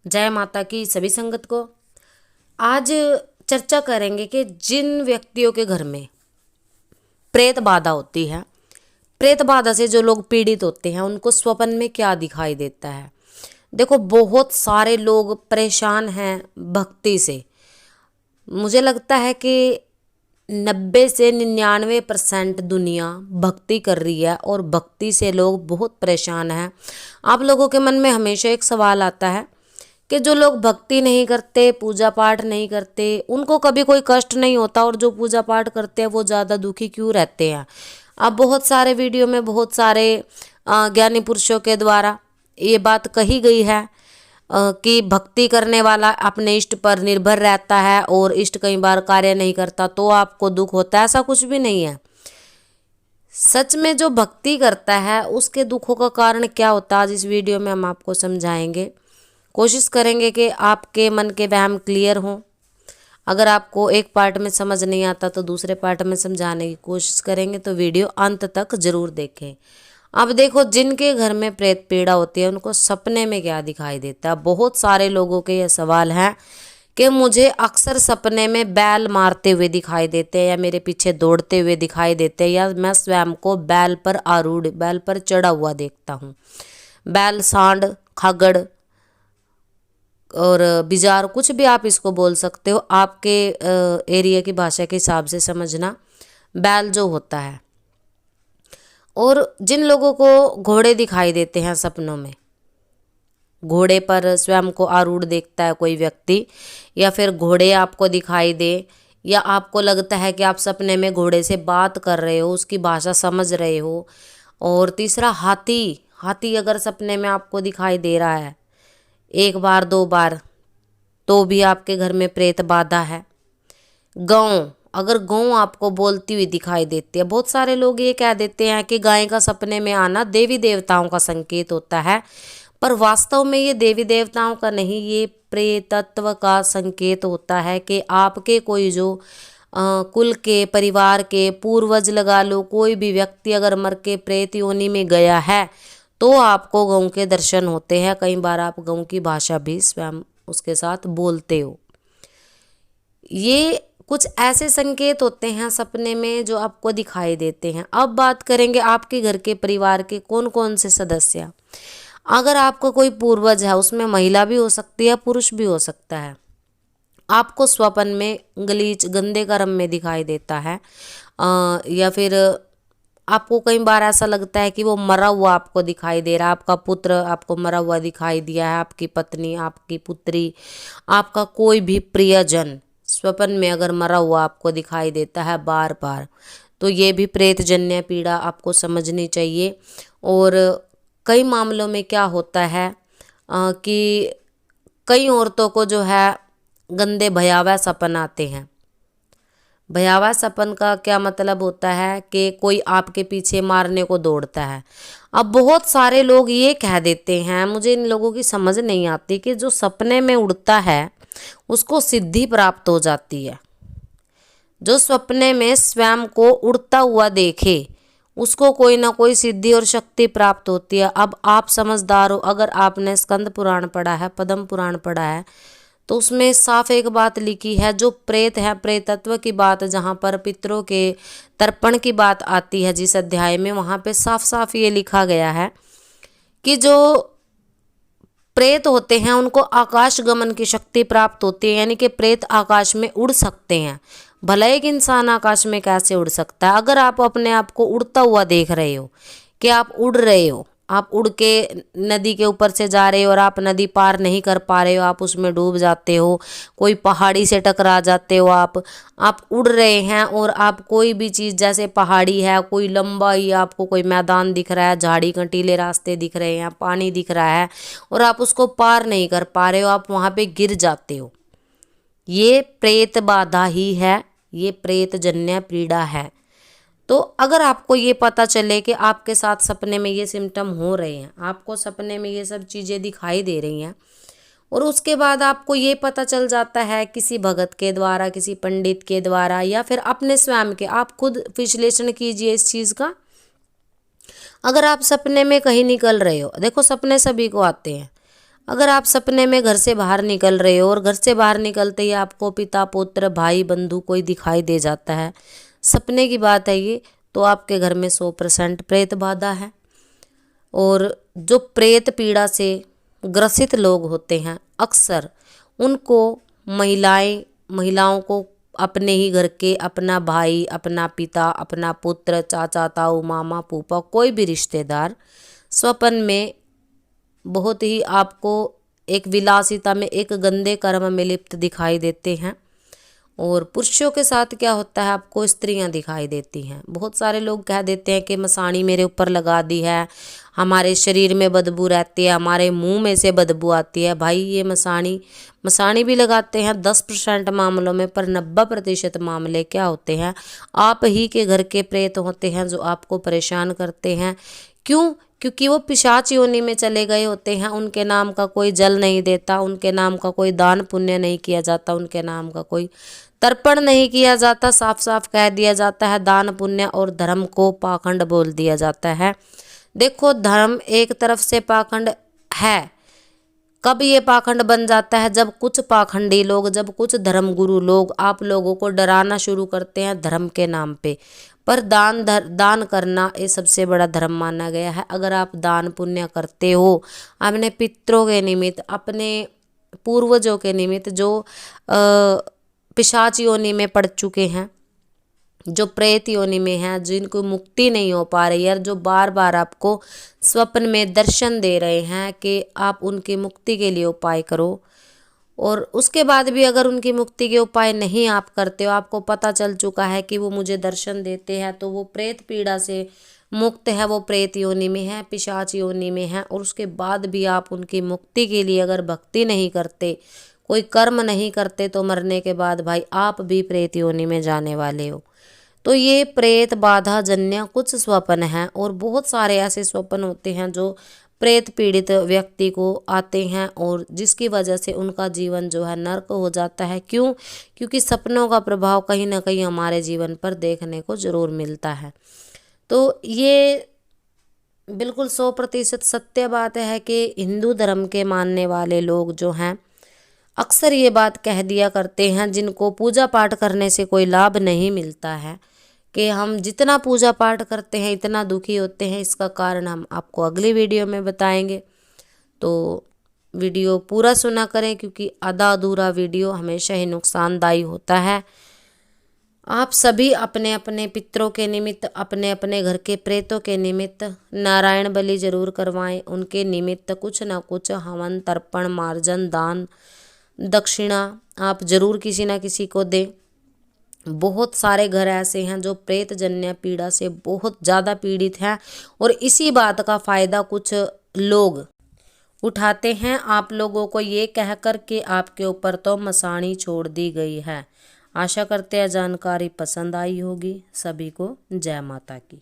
जय माता की सभी संगत को। आज चर्चा करेंगे कि जिन व्यक्तियों के घर में प्रेत बाधा होती है, प्रेत बाधा से जो लोग पीड़ित होते हैं, उनको स्वप्न में क्या दिखाई देता है। देखो, बहुत सारे लोग परेशान हैं भक्ति से। मुझे लगता है कि 90 से 99% दुनिया भक्ति कर रही है और भक्ति से लोग बहुत परेशान हैं। आप लोगों के मन में हमेशा एक सवाल आता है कि जो लोग भक्ति नहीं करते, पूजा पाठ नहीं करते, उनको कभी कोई कष्ट नहीं होता, और जो पूजा पाठ करते हैं वो ज़्यादा दुखी क्यों रहते हैं। अब बहुत सारे वीडियो में बहुत सारे ज्ञानी पुरुषों के द्वारा ये बात कही गई है कि भक्ति करने वाला अपने इष्ट पर निर्भर रहता है और इष्ट कई बार कार्य नहीं करता तो आपको दुख होता है। ऐसा कुछ भी नहीं है। सच में जो भक्ति करता है उसके दुखों का कारण क्या होता है, आज इस वीडियो में हम आपको समझाएंगे। कोशिश करेंगे कि आपके मन के वहम क्लियर हों। अगर आपको एक पार्ट में समझ नहीं आता तो दूसरे पार्ट में समझाने की कोशिश करेंगे, तो वीडियो अंत तक जरूर देखें। अब देखो, जिनके घर में प्रेत पीड़ा होती है उनको सपने में क्या दिखाई देता है। बहुत सारे लोगों के ये सवाल हैं कि मुझे अक्सर सपने में बैल मारते हुए दिखाई देते हैं, या मेरे पीछे दौड़ते हुए दिखाई देते हैं, या मैं स्वयं को बैल पर आरूढ़, बैल पर चढ़ा हुआ देखता हूँ। बैल, सांड, खगड़ और बिजार, कुछ भी आप इसको बोल सकते हो, आपके एरिया की भाषा के हिसाब से समझना। बैल जो होता है, और जिन लोगों को घोड़े दिखाई देते हैं सपनों में, घोड़े पर स्वयं को आरूढ़ देखता है कोई व्यक्ति, या फिर घोड़े आपको दिखाई दे, या आपको लगता है कि आप सपने में घोड़े से बात कर रहे हो, उसकी भाषा समझ रहे हो। और तीसरा, हाथी, हाथी अगर सपने में आपको दिखाई दे रहा है 1 बार 2 बार, तो भी आपके घर में प्रेत बाधा है। गांव, अगर गौ आपको बोलती हुई दिखाई देती है, बहुत सारे लोग ये कह देते हैं कि गाय का सपने में आना देवी देवताओं का संकेत होता है, पर वास्तव में ये देवी देवताओं का नहीं, ये प्रेतत्व का संकेत होता है कि आपके कोई जो कुल के, परिवार के पूर्वज लगा लो, कोई भी व्यक्ति अगर मर के प्रेत योनि में गया है तो आपको गौ के दर्शन होते हैं। कई बार आप गौ की भाषा भी स्वयं उसके साथ बोलते हो। ये कुछ ऐसे संकेत होते हैं सपने में जो आपको दिखाई देते हैं। अब बात करेंगे आपके घर के परिवार के कौन कौन से सदस्य। अगर आपका कोई पूर्वज है, उसमें महिला भी हो सकती है, पुरुष भी हो सकता है, आपको स्वप्न में गलीच, गंदे कर्म में दिखाई देता है, या फिर आपको कई बार ऐसा लगता है कि वो मरा हुआ आपको दिखाई दे रहा है, आपका पुत्र आपको मरा हुआ दिखाई दिया है, आपकी पत्नी, आपकी पुत्री, आपका कोई भी प्रियजन स्वप्न में अगर मरा हुआ आपको दिखाई देता है बार बार, तो ये भी प्रेतजन्य पीड़ा आपको समझनी चाहिए। और कई मामलों में क्या होता है कि कई औरतों को जो है गंदे भयावह सपन आते हैं। भयावह सपन का क्या मतलब होता है कि कोई आपके पीछे मारने को दौड़ता है। अब बहुत सारे लोग ये कह देते हैं, मुझे इन लोगों की समझ नहीं आती, कि जो सपने में उड़ता है उसको सिद्धि प्राप्त हो जाती है। जो सपने में स्वयं को उड़ता हुआ देखे उसको कोई ना कोई सिद्धि और शक्ति प्राप्त होती है। अब आप समझदार हो, अगर आपने स्कंद पुराण पढ़ा है, पद्म पुराण पढ़ा है, तो उसमें साफ एक बात लिखी है, जो प्रेत है, प्रेतत्व की बात, जहाँ पर पितरों के तर्पण की बात आती है जिस अध्याय में, वहाँ पे साफ साफ ये लिखा गया है कि जो प्रेत होते हैं उनको आकाश गमन की शक्ति प्राप्त होती है, यानी कि प्रेत आकाश में उड़ सकते हैं। भला एक इंसान आकाश में कैसे उड़ सकता है। अगर आप अपने आप को उड़ता हुआ देख रहे हो, कि आप उड़ रहे हो, आप उड़ के नदी के ऊपर से जा रहे हो और आप नदी पार नहीं कर पा रहे हो, आप उसमें डूब जाते हो, कोई पहाड़ी से टकरा जाते हो, आप उड़ रहे हैं और आप कोई भी चीज़, जैसे पहाड़ी है, कोई लंबा ही आपको कोई मैदान दिख रहा है, झाड़ी कंटीले रास्ते दिख रहे हैं, पानी दिख रहा है, और आप उसको पार नहीं कर पा रहे हो, आप वहाँ पे गिर जाते हो, ये प्रेत बाधा ही है, ये प्रेतजन्य पीड़ा है। तो अगर आपको ये पता चले कि आपके साथ सपने में ये सिम्टम हो रहे हैं, आपको सपने में ये सब चीज़ें दिखाई दे रही हैं, और उसके बाद आपको ये पता चल जाता है किसी भगत के द्वारा, किसी पंडित के द्वारा, या फिर अपने स्वयं के, आप खुद विश्लेषण कीजिए इस चीज़ का। अगर आप सपने में कहीं निकल रहे हो, देखो सपने सभी को आते हैं, अगर आप सपने में घर से बाहर निकल रहे हो और घर से बाहर निकलते ही आपको पिता पुत्र भाई बंधु कोई दिखाई दे जाता है, सपने की बात है ये, तो आपके घर में 100% प्रेत बाधा है। और जो प्रेत पीड़ा से ग्रसित लोग होते हैं अक्सर उनको महिलाओं को अपने ही घर के अपना भाई, अपना पिता, अपना पुत्र, चाचा ताऊ मामा फूफा कोई भी रिश्तेदार स्वप्न में बहुत ही आपको एक विलासिता में, एक गंदे कर्म में लिप्त दिखाई देते हैं। और पुरुषों के साथ क्या होता है, आपको स्त्रियां दिखाई देती हैं। बहुत सारे लोग कह देते हैं कि मसाणी मेरे ऊपर लगा दी है, हमारे शरीर में बदबू रहती है, हमारे मुंह में से बदबू आती है। भाई ये मसाणी भी लगाते हैं 10% मामलों में, पर 90% मामले क्या होते हैं, आप ही के घर के प्रेत होते हैं जो आपको परेशान करते हैं। क्यों? क्योंकि वो पिशाच योनि में चले गए होते हैं। उनके नाम का कोई जल नहीं देता, उनके नाम का कोई दान पुण्य नहीं किया जाता, उनके नाम का कोई तर्पण नहीं किया जाता। साफ साफ कह दिया जाता है दान पुण्य और धर्म को पाखंड बोल दिया जाता है। देखो धर्म एक तरफ से पाखंड है, कब ये पाखंड बन जाता है, जब कुछ पाखंडी लोग, जब कुछ धर्मगुरु लोग आप लोगों को डराना शुरू करते हैं धर्म के नाम पे। पर दान करना ये सबसे बड़ा धर्म माना गया है। अगर आप दान पुण्य करते हो अपने पितरों के निमित्त, अपने पूर्वजों के निमित्त जो पिशाच योनि में पड़ चुके हैं, जो प्रेत योनि में हैं, जिनको मुक्ति नहीं हो पा रही है, जो बार बार आपको स्वप्न में दर्शन दे रहे हैं कि आप उनकी मुक्ति के लिए उपाय करो, और उसके बाद भी अगर उनकी मुक्ति के उपाय नहीं आप करते हो, आपको पता चल चुका है कि वो मुझे दर्शन देते हैं तो वो प्रेत पीड़ा से मुक्त है, वो प्रेत योनि में है, पिशाच योनि में है, और उसके बाद भी आप उनकी मुक्ति के लिए अगर भक्ति नहीं करते, कोई कर्म नहीं करते, तो मरने के बाद भाई आप भी प्रेत योनि में जाने वाले हो। तो ये प्रेत बाधा जन्य कुछ स्वप्न हैं, और बहुत सारे ऐसे स्वप्न होते हैं जो प्रेत पीड़ित व्यक्ति को आते हैं और जिसकी वजह से उनका जीवन जो है नर्क हो जाता है। क्यों? क्योंकि सपनों का प्रभाव कहीं ना कहीं हमारे जीवन पर देखने को जरूर मिलता है। तो ये बिल्कुल 100% सत्य बात है कि हिंदू धर्म के मानने वाले लोग जो हैं अक्सर ये बात कह दिया करते हैं, जिनको पूजा पाठ करने से कोई लाभ नहीं मिलता है, कि हम जितना पूजा पाठ करते हैं इतना दुखी होते हैं। इसका कारण हम आपको अगली वीडियो में बताएंगे, तो वीडियो पूरा सुना करें, क्योंकि आधा अधूरा वीडियो हमेशा ही नुकसानदायी होता है। आप सभी अपने अपने पितरों के निमित्त, अपने अपने घर के प्रेतों के निमित्त नारायण बलि जरूर करवाएं। उनके निमित्त कुछ ना कुछ हवन, तर्पण, मार्जन, दान, दक्षिणा आप जरूर किसी ना किसी को दें। बहुत सारे घर ऐसे हैं जो प्रेत जन्य पीड़ा से बहुत ज़्यादा पीड़ित हैं, और इसी बात का फ़ायदा कुछ लोग उठाते हैं, आप लोगों को ये कहकर के आपके ऊपर तो मसाणी छोड़ दी गई है। आशा करते हैं जानकारी पसंद आई होगी। सभी को जय माता की।